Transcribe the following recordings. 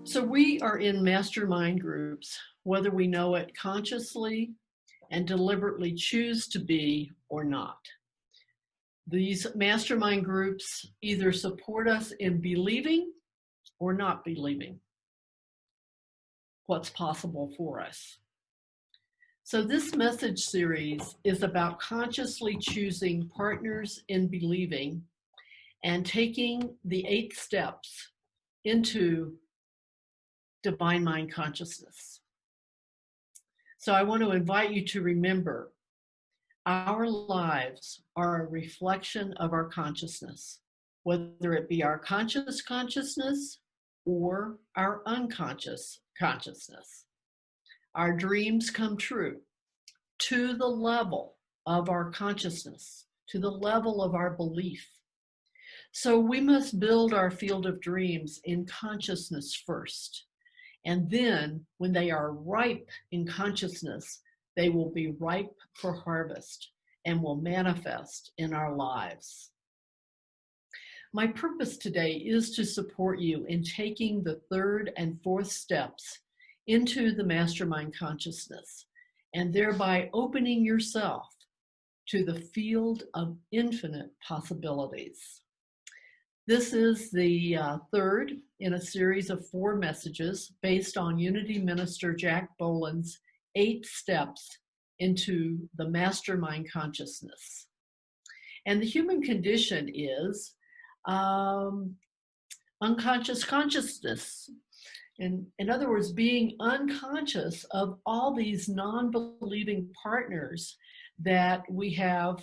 So we are in mastermind groups, whether we know it consciously and deliberately choose to be or not. These mastermind groups either support us in believing or not believing what's possible for us. So this message series is about consciously choosing partners in believing and taking the 8 steps into divine mind consciousness. So I want to invite you to remember our lives are a reflection of our consciousness, whether it be our conscious consciousness or our unconscious consciousness. Our dreams come true to the level of our consciousness, to the level of our belief. So we must build our field of dreams in consciousness first. And then when they are ripe in consciousness, they will be ripe for harvest and will manifest in our lives. My purpose today is to support you in taking the 3rd and 4th steps into the mastermind consciousness and thereby opening yourself to the field of infinite possibilities. This is the 3rd in a series of 4 messages based on Unity Minister Jack Boland's 8 steps into the mastermind consciousness. And the human condition is unconscious consciousness. In other words, being unconscious of all these non-believing partners that we have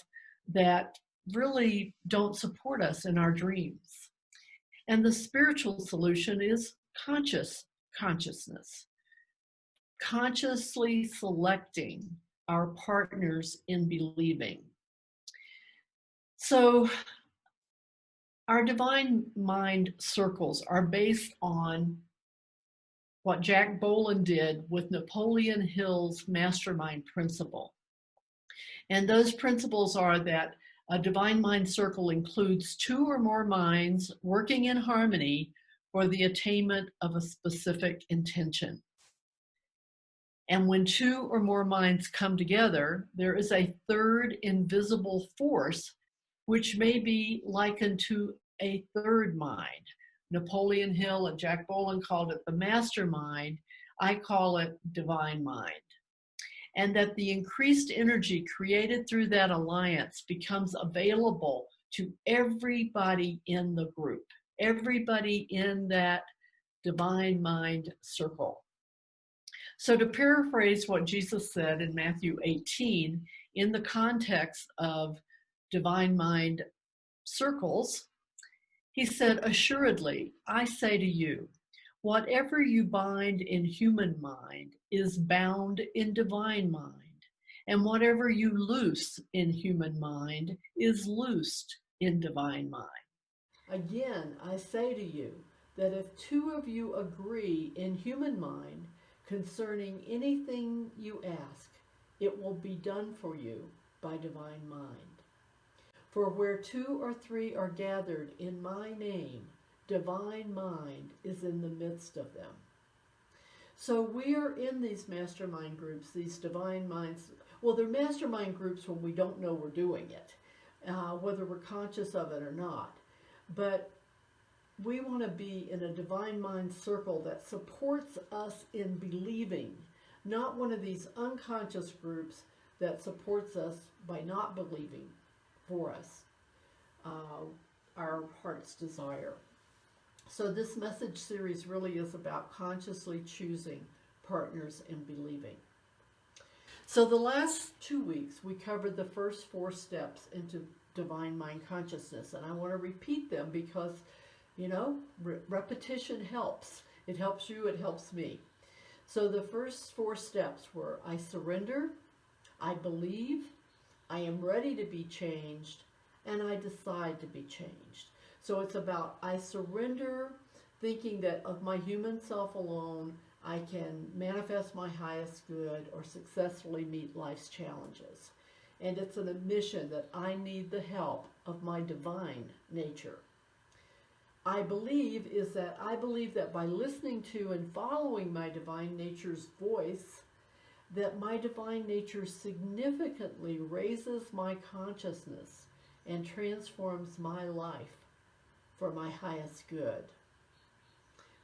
that really don't support us in our dreams. And the spiritual solution is consciousness. Consciously selecting our partners in believing. So our divine mind circles are based on what Jack Boland did with Napoleon Hill's mastermind principle. And those principles are that a divine mind circle includes 2 or more minds working in harmony for the attainment of a specific intention. And when 2 or more minds come together, there is a 3rd invisible force, which may be likened to a 3rd mind. Napoleon Hill and Jack Boland called it the mastermind. I call it divine mind. And that the increased energy created through that alliance becomes available to everybody in the group, everybody in that divine mind circle. So to paraphrase what Jesus said in Matthew 18, in the context of divine mind circles, he said, "Assuredly, I say to you, whatever you bind in human mind is bound in divine mind, and whatever you loose in human mind is loosed in divine mind. Again, I say to you that if 2 of you agree in human mind concerning anything you ask, it will be done for you by divine mind. For where 2 or 3 are gathered in my name, divine mind is in the midst of them." So we are in these mastermind groups, these divine minds. Well, they're mastermind groups when we don't know we're doing it, whether we're conscious of it or not. But we want to be in a divine mind circle that supports us in believing, not one of these unconscious groups that supports us by not believing for us our heart's desire. So this message series really is about consciously choosing partners in believing. So the last 2 weeks, we covered the first 4 steps into divine mind consciousness. And I want to repeat them because, repetition helps. It helps you, it helps me. So the first 4 steps were: I surrender, I believe, I am ready to be changed, and I decide to be changed. So it's about I surrender, thinking that of my human self alone, I can manifest my highest good or successfully meet life's challenges. And it's an admission that I need the help of my divine nature. I believe that by listening to and following my divine nature's voice, that my divine nature significantly raises my consciousness and transforms my life for my highest good.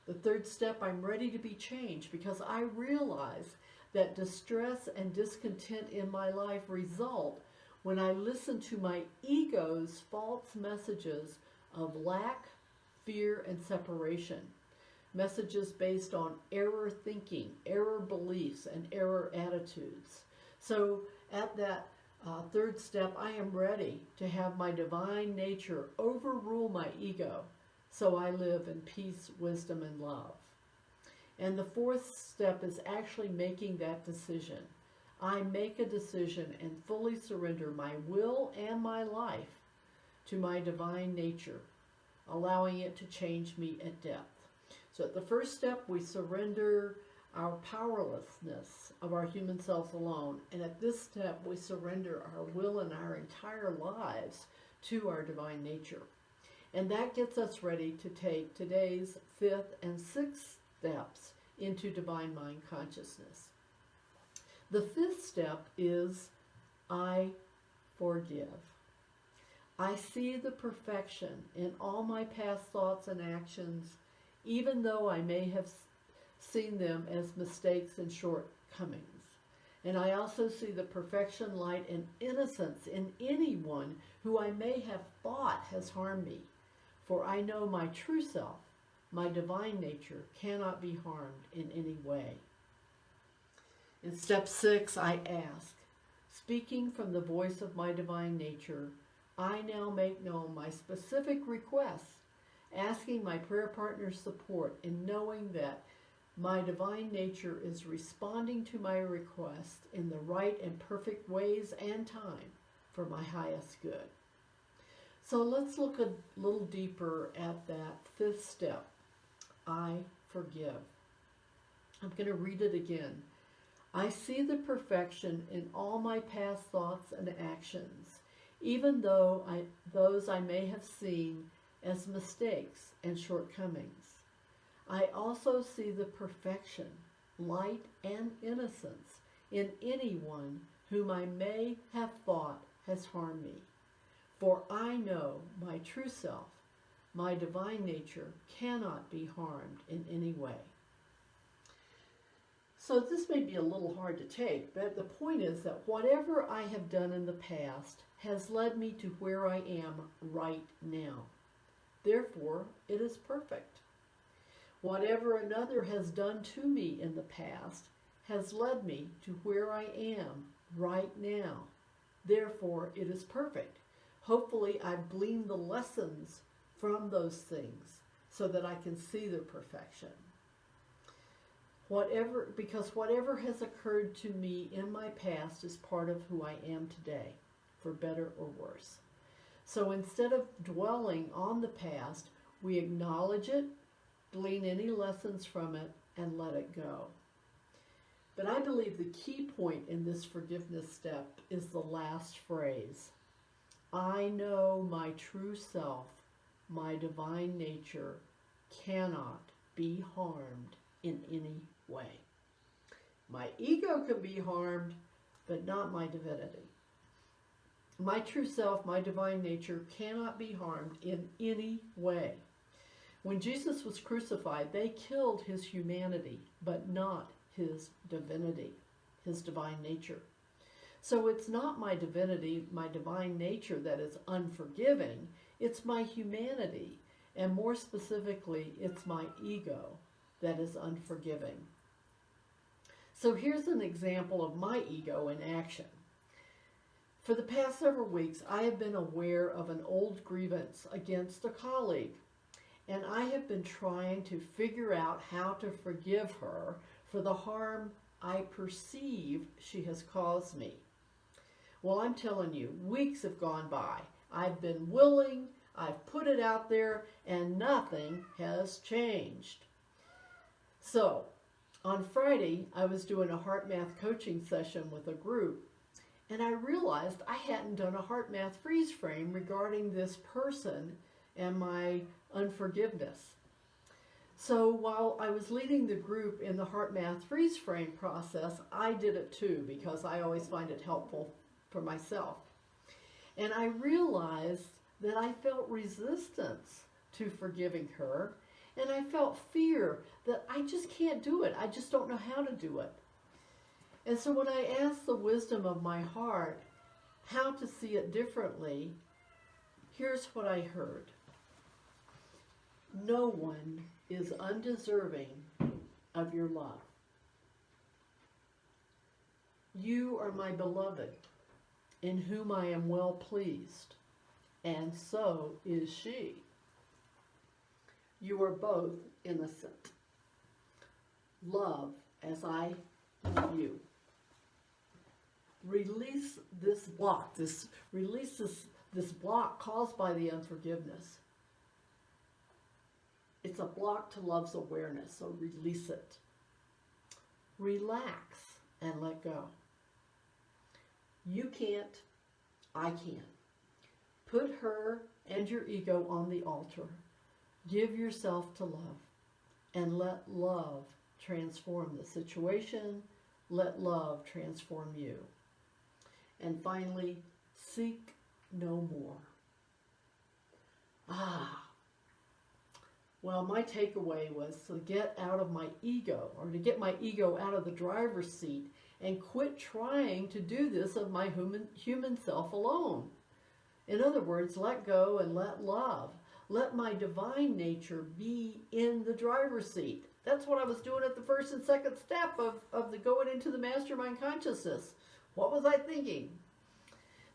The third step, I'm ready to be changed because I realize that distress and discontent in my life result when I listen to my ego's false messages of lack, fear, and separation. Messages based on error thinking, error beliefs, and error attitudes. So at that third step, I am ready to have my divine nature overrule my ego so I live in peace, wisdom, and love. And the fourth step is actually making that decision. I make a decision and fully surrender my will and my life to my divine nature, allowing it to change me at depth. So at the first step, we surrender our powerlessness of our human selves alone. And at this step, we surrender our will and our entire lives to our divine nature. And that gets us ready to take today's fifth and sixth steps into divine mind consciousness. The fifth step is I forgive. I see the perfection in all my past thoughts and actions, even though I may have seen them as mistakes and shortcomings. And I also see the perfection, light, and innocence in anyone who I may have thought has harmed me. For I know my true self, my divine nature, cannot be harmed in any way. In step 6, I ask, speaking from the voice of my divine nature, I now make known my specific requests, asking my prayer partner's support in knowing that my divine nature is responding to my request in the right and perfect ways and time for my highest good. So let's look a little deeper at that fifth step. I forgive. I'm going to read it again. I see the perfection in all my past thoughts and actions, even though those I may have seen as mistakes and shortcomings. I also see the perfection, light, and innocence in anyone whom I may have thought has harmed me. For I know my true self, my divine nature, cannot be harmed in any way. So this may be a little hard to take, but the point is that whatever I have done in the past has led me to where I am right now. Therefore, it is perfect. Whatever another has done to me in the past has led me to where I am right now. Therefore, it is perfect. Hopefully, I've gleaned the lessons from those things so that I can see their perfection. Because whatever has occurred to me in my past is part of who I am today, for better or worse. So instead of dwelling on the past, we acknowledge it, glean any lessons from it, and let it go. But I believe the key point in this forgiveness step is the last phrase. I know my true self, my divine nature, cannot be harmed in any way. My ego can be harmed, but not my divinity. My true self, my divine nature, cannot be harmed in any way. When Jesus was crucified, they killed his humanity, but not his divinity, his divine nature. So it's not my divinity, my divine nature that is unforgiving, it's my humanity, and more specifically, it's my ego that is unforgiving. So here's an example of my ego in action. For the past several weeks, I have been aware of an old grievance against a colleague, and I have been trying to figure out how to forgive her for the harm I perceive she has caused me. Well, I'm telling you, weeks have gone by. I've been willing, I've put it out there, and nothing has changed. So, on Friday, I was doing a heart math coaching session with a group, and I realized I hadn't done a heart math freeze frame regarding this person and my unforgiveness. So while I was leading the group in the Heart Math Freeze Frame process, I did it too because I always find it helpful for myself. And I realized that I felt resistance to forgiving her, and I felt fear that I just can't do it. I just don't know how to do it. And so when I asked the wisdom of my heart how to see it differently, here's what I heard. No one is undeserving of your love. You are my beloved, in whom I am well pleased, and so is she. You are both innocent. Love as I love you. Release this block, release this block caused by the unforgiveness. It's a block to love's awareness, so release it. Relax and let go. You can't, I can. Put her and your ego on the altar. Give yourself to love, and let love transform the situation. Let love transform you. And finally, seek no more. Well, my takeaway was to get out of my ego, or to get my ego out of the driver's seat and quit trying to do this of my human self alone. In other words, let go and let love. Let my divine nature be in the driver's seat. That's what I was doing at the first and second step of the going into the mastermind consciousness. What was I thinking?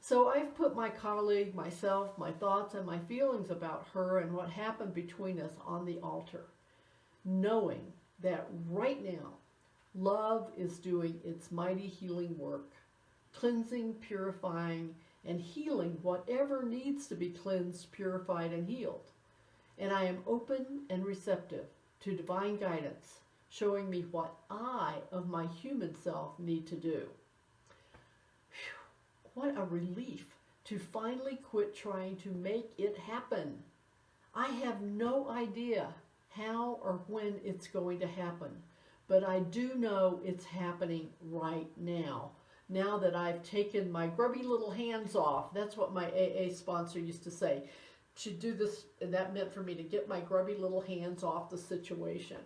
So I've put my colleague, myself, my thoughts, and my feelings about her and what happened between us on the altar, knowing that right now, love is doing its mighty healing work, cleansing, purifying, and healing whatever needs to be cleansed, purified, and healed. And I am open and receptive to divine guidance, showing me what I, of my human self, need to do. What a relief to finally quit trying to make it happen. I have no idea how or when it's going to happen, but I do know it's happening right now. Now that I've taken my grubby little hands off, that's what my AA sponsor used to say. To do this, and that meant for me to get my grubby little hands off the situation.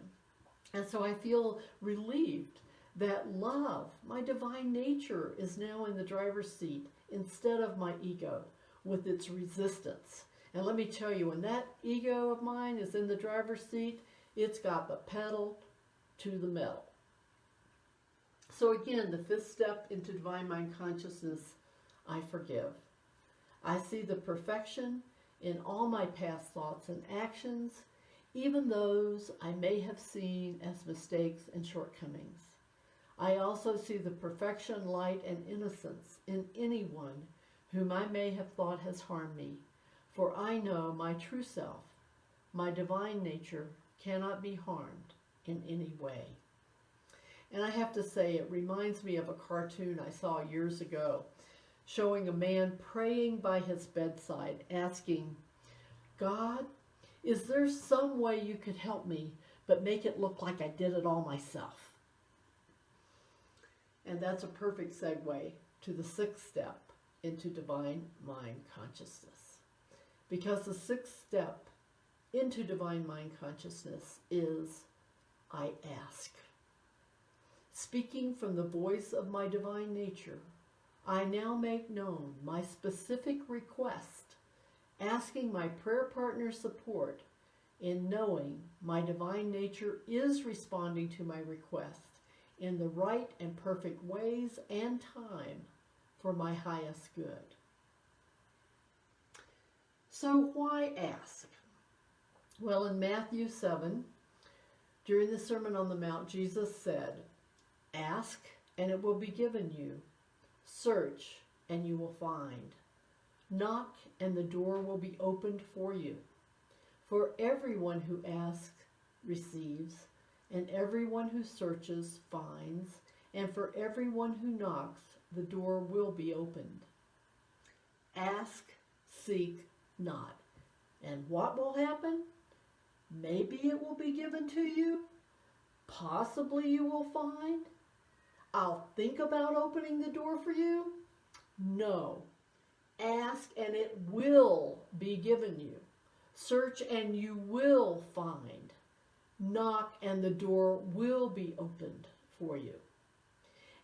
And so I feel relieved that love, my divine nature, is now in the driver's seat instead of my ego with its resistance. And let me tell you, when that ego of mine is in the driver's seat, it's got the pedal to the metal. So again, the fifth step into divine mind consciousness, I forgive. I see the perfection in all my past thoughts and actions, even those I may have seen as mistakes and shortcomings. I also see the perfection, light, and innocence in anyone whom I may have thought has harmed me, for I know my true self, my divine nature, cannot be harmed in any way. And I have to say, it reminds me of a cartoon I saw years ago, showing a man praying by his bedside, asking, God, is there some way you could help me, but make it look like I did it all myself? And that's a perfect segue to the sixth step into divine mind consciousness. Because the sixth step into divine mind consciousness is, I ask. Speaking from the voice of my divine nature, I now make known my specific request, asking my prayer partner's support in knowing my divine nature is responding to my request in the right and perfect ways and time for my highest good. So why ask? Well, in Matthew 7, during the Sermon on the Mount, Jesus said, ask and it will be given you. Search and you will find. Knock and the door will be opened for you. For everyone who asks receives, and everyone who searches finds, and for everyone who knocks, the door will be opened. Ask, seek, not. And what will happen? Maybe it will be given to you. Possibly you will find. I'll think about opening the door for you. No. Ask and it will be given you. Search and you will find. Knock and the door will be opened for you.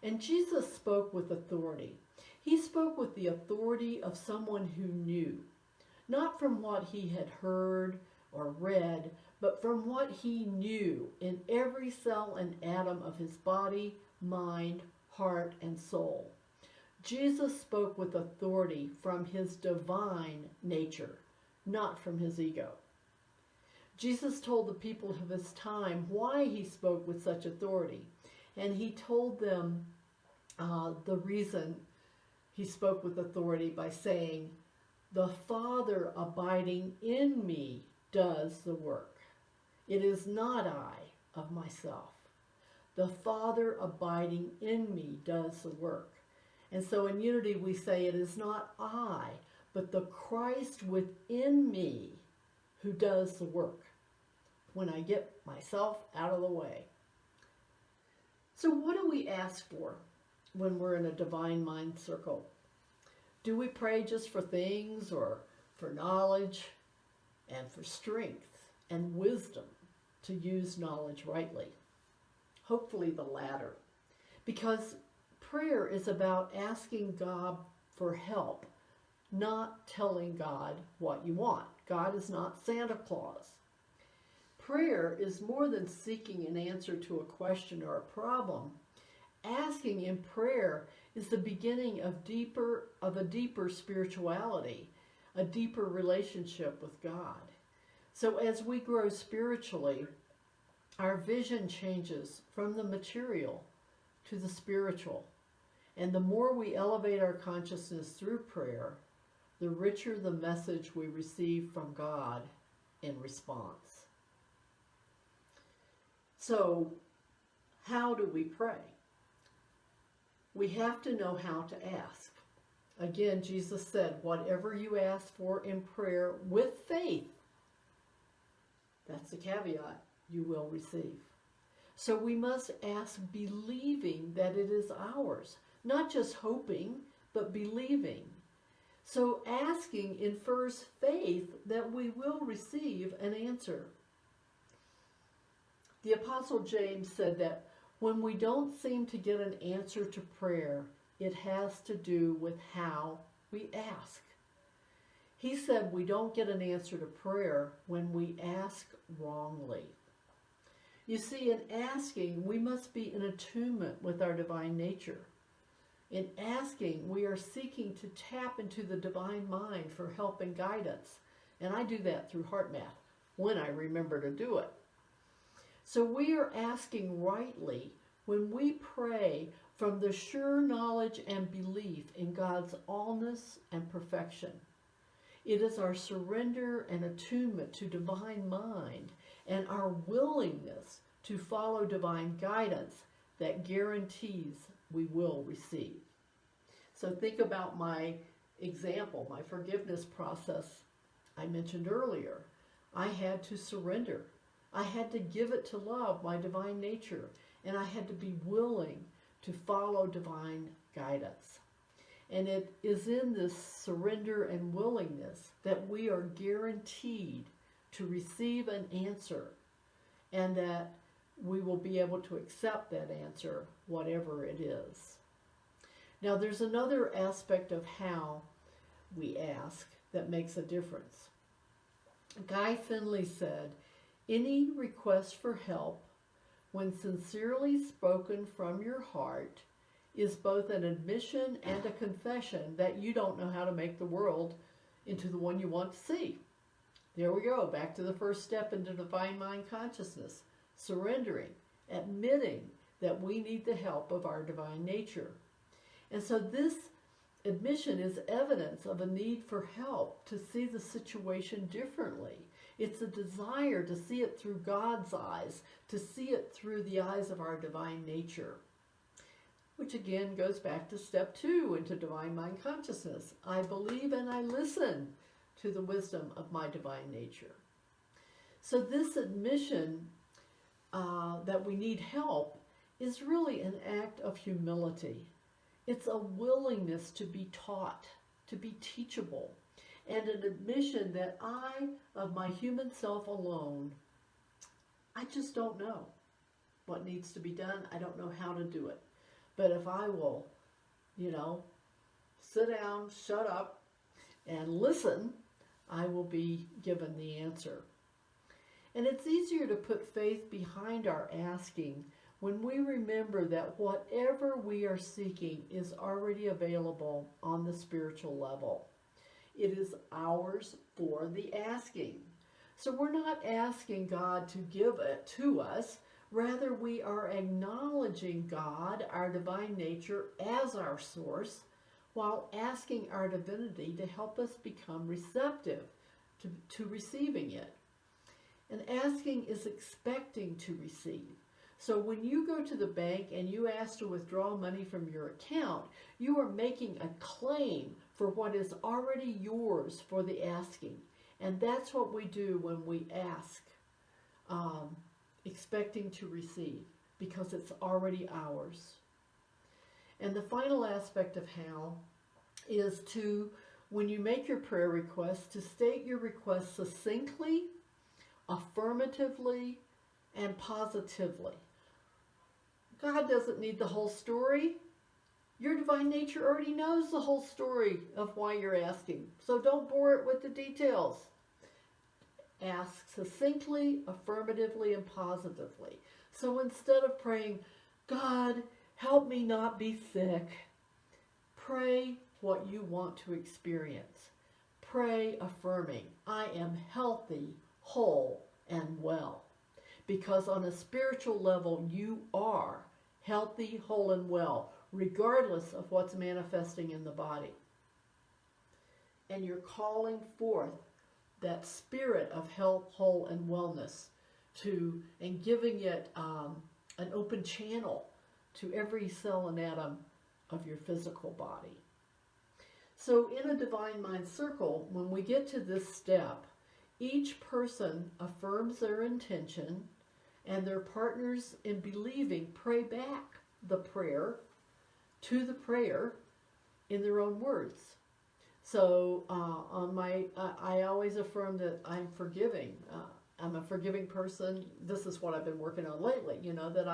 And Jesus spoke with authority. He spoke with the authority of someone who knew, not from what he had heard or read, but from what he knew in every cell and atom of his body, mind, heart, and soul. Jesus spoke with authority from his divine nature, not from his ego. Jesus told the people of his time why he spoke with such authority, and he told them the reason he spoke with authority by saying, "The Father abiding in me does the work. It is not I of myself. The Father abiding in me does the work." And so in unity we say it is not I, but the Christ within me who does the work when I get myself out of the way. So what do we ask for when we're in a divine mind circle? Do we pray just for things or for knowledge and for strength and wisdom to use knowledge rightly? Hopefully the latter, because prayer is about asking God for help, not telling God what you want. God is not Santa Claus. Prayer is more than seeking an answer to a question or a problem. Asking in prayer is the beginning of a deeper spirituality, a deeper relationship with God. So as we grow spiritually, our vision changes from the material to the spiritual. And the more we elevate our consciousness through prayer, the richer the message we receive from God in response. So, how do we pray? We have to know how to ask. Again, Jesus said, whatever you ask for in prayer with faith, that's the caveat, you will receive. So we must ask believing that it is ours, not just hoping, but believing. So asking infers faith that we will receive an answer. The Apostle James said that when we don't seem to get an answer to prayer, it has to do with how we ask. He said we don't get an answer to prayer when we ask wrongly. You see, in asking, we must be in attunement with our divine nature. In asking, we are seeking to tap into the divine mind for help and guidance. And I do that through heart math, when I remember to do it. So we are asking rightly when we pray from the sure knowledge and belief in God's allness and perfection. It is our surrender and attunement to divine mind and our willingness to follow divine guidance that guarantees we will receive. So think about my example, my forgiveness process I mentioned earlier. I had to surrender. I had to give it to love, my divine nature, and I had to be willing to follow divine guidance. And it is in this surrender and willingness that we are guaranteed to receive an answer, and that we will be able to accept that answer, whatever it is. Now, there's another aspect of how we ask that makes a difference. Guy Finley said, "Any request for help, when sincerely spoken from your heart, is both an admission and a confession that you don't know how to make the world into the one you want to see." There we go, back to the first step into divine mind consciousness, surrendering, admitting that we need the help of our divine nature. And so this admission is evidence of a need for help to see the situation differently. It's a desire to see it through God's eyes, to see it through the eyes of our divine nature. Which again goes back to step 2 into divine mind consciousness. I believe and I listen to the wisdom of my divine nature. So this admission that we need help is really an act of humility. It's a willingness to be taught, to be teachable, and an admission that I, of my human self alone, I just don't know what needs to be done. I don't know how to do it. But if I will, sit down, shut up, and listen, I will be given the answer. And it's easier to put faith behind our asking when we remember that whatever we are seeking is already available on the spiritual level. It is ours for the asking. So we're not asking God to give it to us. Rather, we are acknowledging God, our divine nature, as our source, while asking our divinity to help us become receptive to receiving it. And asking is expecting to receive. So when you go to the bank and you ask to withdraw money from your account, you are making a claim for what is already yours for the asking. And that's what we do when we ask, expecting to receive, because it's already ours. And the final aspect of how is to, when you make your prayer request, to state your request succinctly, affirmatively, and positively. God doesn't need the whole story. Your divine nature already knows the whole story of why you're asking. So don't bore it with the details. Ask succinctly, affirmatively, and positively. So instead of praying, God, help me not be sick, pray what you want to experience. Pray affirming, I am healthy, whole, and well. Because on a spiritual level, you are healthy, whole, and well, regardless of what's manifesting in the body. And you're calling forth that spirit of health, whole, and wellness and giving it an open channel to every cell and atom of your physical body. So in a divine mind circle, when we get to this step, each person affirms their intention, and their partners in believing pray back the prayer to the prayer in their own words. So I always affirm that I'm forgiving. I'm a forgiving person. This is what I've been working on lately, that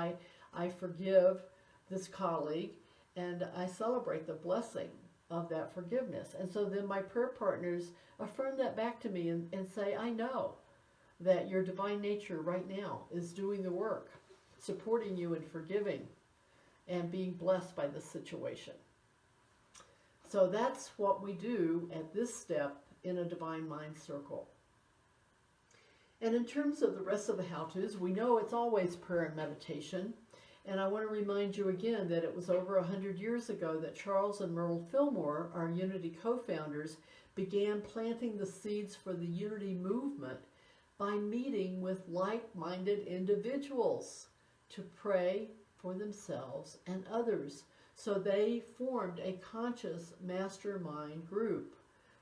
I forgive this colleague, and I celebrate the blessing of that forgiveness. And so then my prayer partners affirm that back to me and say, I know that your divine nature right now is doing the work, supporting you in forgiving and being blessed by this situation. So that's what we do at this step in a divine mind circle. And in terms of the rest of the how-tos, we know it's always prayer and meditation. And I want to remind you again that it was over 100 years ago that Charles and Merle Fillmore, our Unity co-founders, began planting the seeds for the Unity movement by meeting with like-minded individuals to pray for themselves and others. So they formed a conscious mastermind group,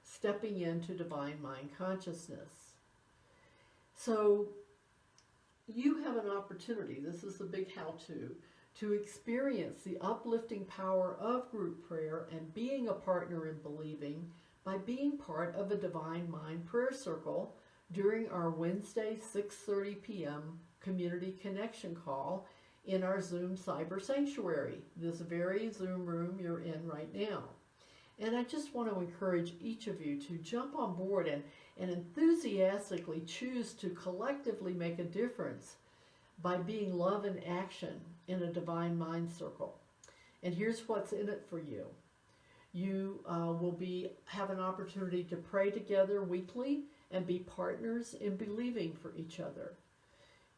stepping into divine mind consciousness. So you have an opportunity, this is the big how-to experience the uplifting power of group prayer and being a partner in believing by being part of a Divine Mind prayer circle during our Wednesday 6:30 p.m. community connection call in our Zoom Cyber Sanctuary, this very Zoom room you're in right now. And I just want to encourage each of you to jump on board and enthusiastically choose to collectively make a difference by being love in action in a divine mind circle. And here's what's in it for you. You will have an opportunity to pray together weekly and be partners in believing for each other.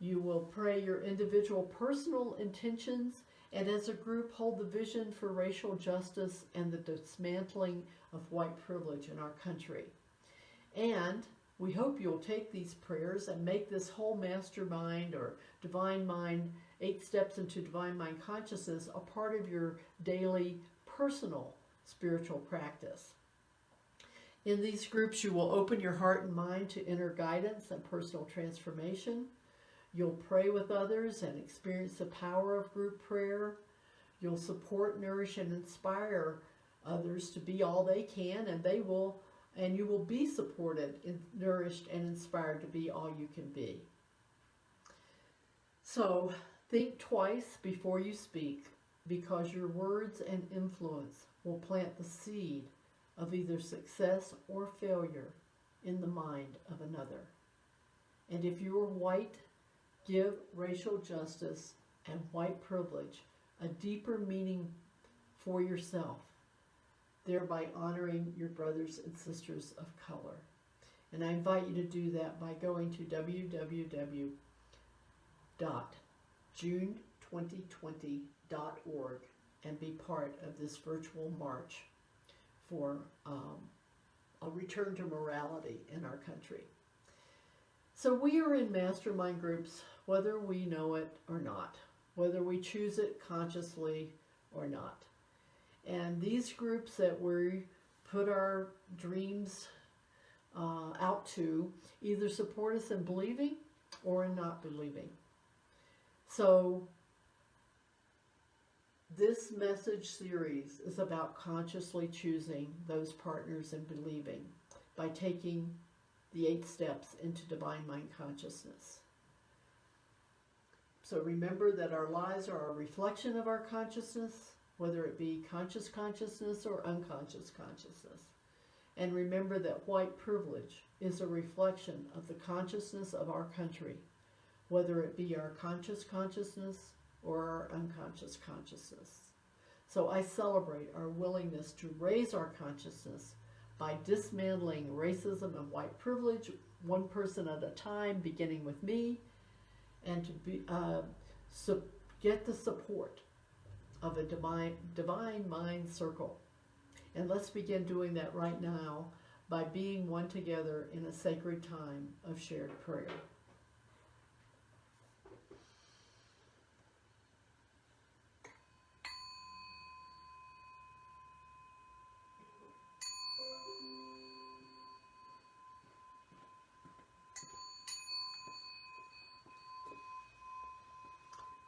You will pray your individual personal intentions, and as a group hold the vision for racial justice and the dismantling of white privilege in our country. And we hope you'll take these prayers and make this whole mastermind or divine mind, 8 steps into divine mind consciousness, a part of your daily personal spiritual practice. In these groups, you will open your heart and mind to inner guidance and personal transformation. You'll pray with others and experience the power of group prayer. You'll support, nourish, and inspire others to be all they can, and you will be supported, nourished, and inspired to be all you can be. So think twice before you speak, because your words and influence will plant the seed of either success or failure in the mind of another. And if you are white, give racial justice and white privilege a deeper meaning for yourself, thereby honoring your brothers and sisters of color. And I invite you to do that by going to www.june2020.org and be part of this virtual march for a return to morality in our country. So we are in mastermind groups, whether we know it or not, whether we choose it consciously or not. And these groups that we put our dreams out to either support us in believing or in not believing. So this message series is about consciously choosing those partners in believing by taking the 8 steps into divine mind consciousness. So remember that our lives are a reflection of our consciousness, whether it be conscious consciousness or unconscious consciousness. And remember that white privilege is a reflection of the consciousness of our country, whether it be our conscious consciousness or our unconscious consciousness. So I celebrate our willingness to raise our consciousness by dismantling racism and white privilege, one person at a time, beginning with me, and to get the support of a divine mind circle. And let's begin doing that right now by being one together in a sacred time of shared prayer.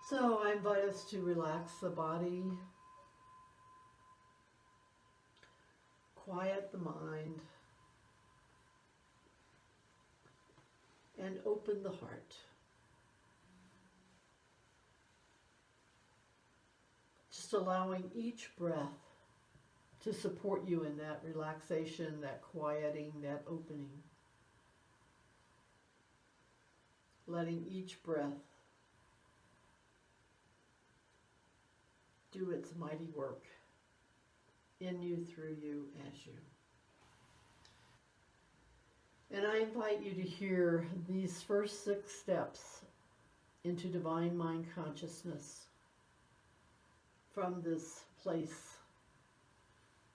So I invite us to relax the body, quiet the mind, and open the heart. Just allowing each breath to support you in that relaxation, that quieting, that opening. Letting each breath do its mighty work in you, through you, as you. And I invite you to hear these first 6 steps into divine mind consciousness from this place,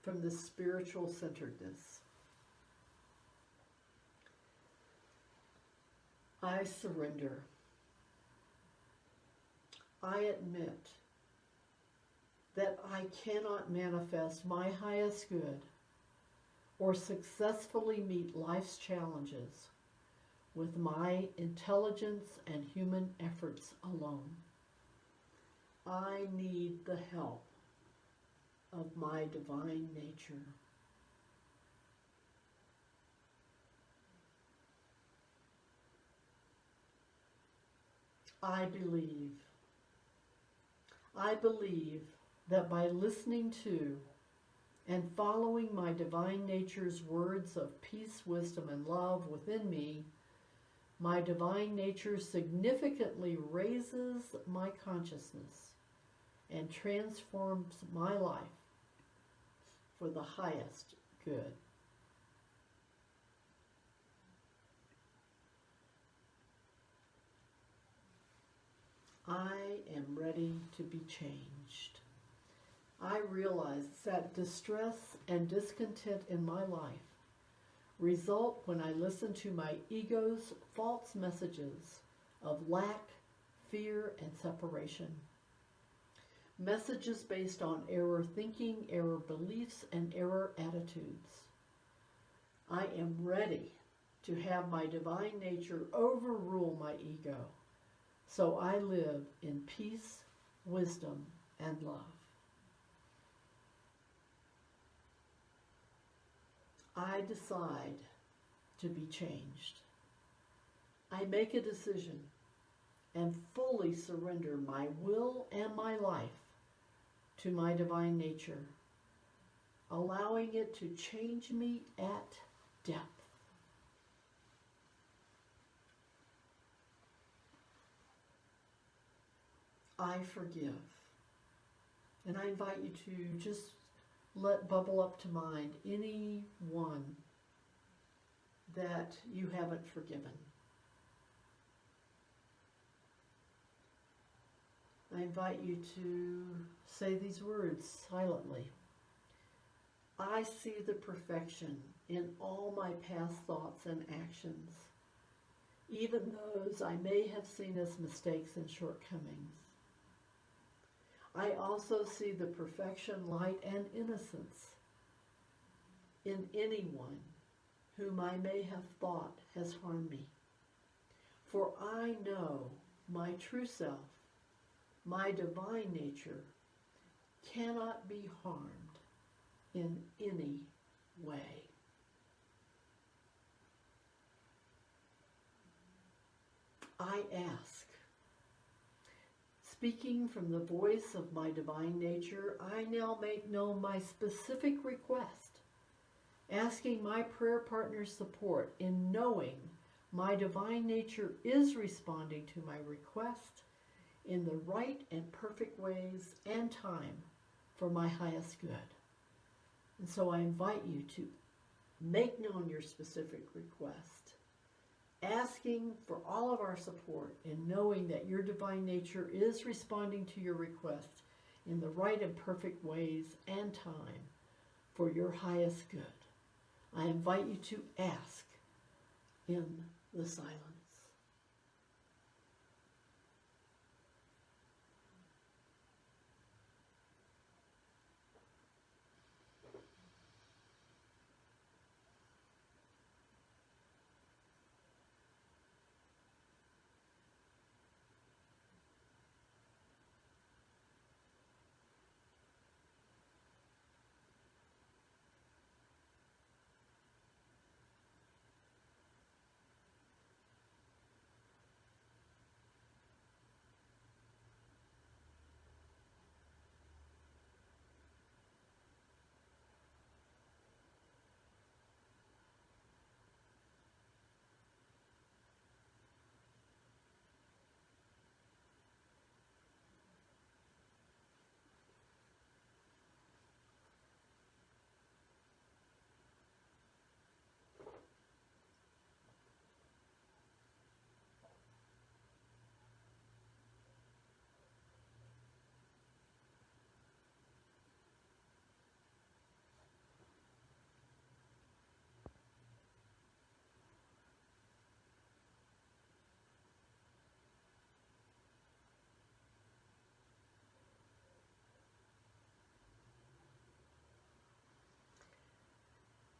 from this spiritual centeredness. I surrender. I admit that I cannot manifest my highest good or successfully meet life's challenges with my intelligence and human efforts alone. I need the help of my divine nature. I believe that by listening to and following my divine nature's words of peace, wisdom, and love within me, my divine nature significantly raises my consciousness and transforms my life for the highest good. I am ready to be changed. I realize that distress and discontent in my life result when I listen to my ego's false messages of lack, fear, and separation. Messages based on error thinking, error beliefs, and error attitudes. I am ready to have my divine nature overrule my ego, so I live in peace, wisdom, and love. I decide to be changed. I make a decision and fully surrender my will and my life to my divine nature, allowing it to change me at depth. I forgive. And I invite you to just let bubble up to mind anyone that you haven't forgiven. I invite you to say these words silently. I see the perfection in all my past thoughts and actions, even those I may have seen as mistakes and shortcomings. I also see the perfection, light, and innocence in anyone whom I may have thought has harmed me. For I know my true self, my divine nature, cannot be harmed in any way. I ask, speaking from the voice of my divine nature, I now make known my specific request, asking my prayer partner's support in knowing my divine nature is responding to my request in the right and perfect ways and time for my highest good. And so I invite you to make known your specific request, asking for all of our support in knowing that your divine nature is responding to your request in the right and perfect ways and time for your highest good. I invite you to ask in the silence.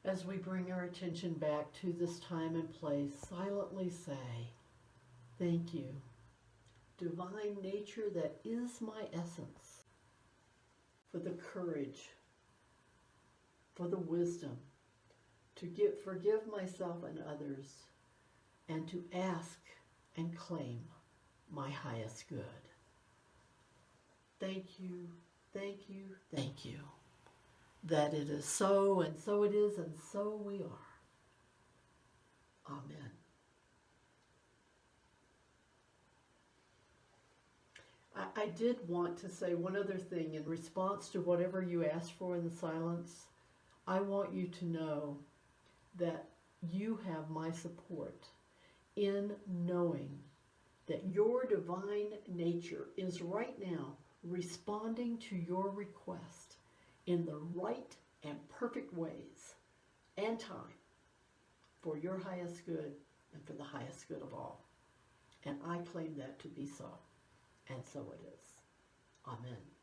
As we bring our attention back to this time and place, silently say, thank you, divine nature that is my essence, for the courage, for the wisdom to forgive myself and others, and to ask and claim my highest good. Thank you, thank you, thank you. That it is so, and so it is, and so we are. Amen. I did want to say one other thing in response to whatever you asked for in the silence. I want you to know that you have my support in knowing that your divine nature is right now responding to your request in the right and perfect ways and time for your highest good and for the highest good of all. And I claim that to be so. And so it is. Amen.